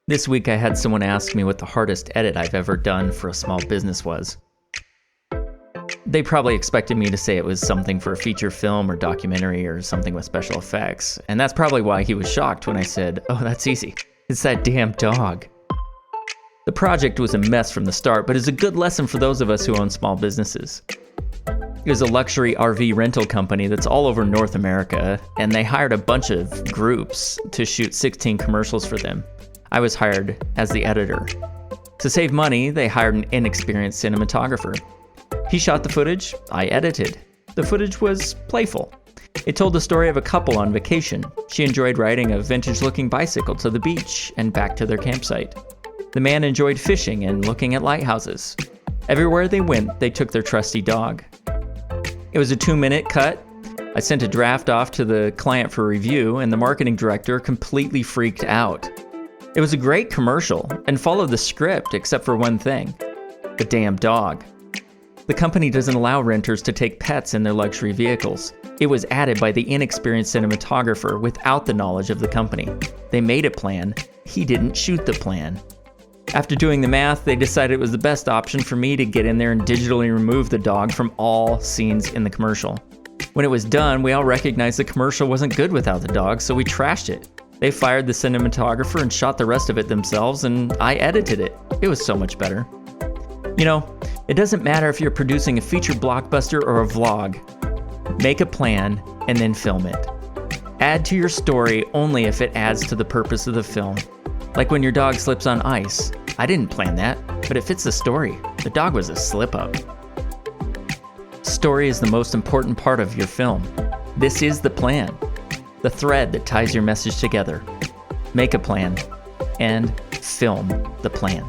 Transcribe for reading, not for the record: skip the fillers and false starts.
This week I had someone ask me what the hardest edit I've ever done for a small business was. They probably expected me to say it was something for a feature film or documentary or something with special effects, and that's probably why he was shocked when I said, "Oh, that's easy. It's that damn dog." The project was a mess from the start, but is a good lesson for those of us who own small businesses. It was a luxury RV rental company that's all over North America, and they hired a bunch of groups to shoot 16 commercials for them. I was hired as the editor. To save money, they hired an inexperienced cinematographer. He shot the footage, I edited. The footage was playful. It told the story of a couple on vacation. She enjoyed riding a vintage-looking bicycle to the beach and back to their campsite. The man enjoyed fishing and looking at lighthouses. Everywhere they went, they took their trusty dog. It was a 2-minute cut. I sent a draft off to the client for review, and the marketing director completely freaked out. It was a great commercial and followed the script except for one thing: the damn dog. The company doesn't allow renters to take pets in their luxury vehicles. It was added by the inexperienced cinematographer without the knowledge of the company. They made a plan. He didn't shoot the plan. After doing the math, they decided it was the best option for me to get in there and digitally remove the dog from all scenes in the commercial. When it was done, we all recognized the commercial wasn't good without the dog, so we trashed it. They fired the cinematographer and shot the rest of it themselves, and I edited it. It was so much better. You know, it doesn't matter if you're producing a feature blockbuster or a vlog. Make a plan and then film it. Add to your story only if it adds to the purpose of the film. Like when your dog slips on ice. I didn't plan that, but it fits the story. The dog was a slip-up. Story is the most important part of your film. This is the plan, the thread that ties your message together. Make a plan and film the plan.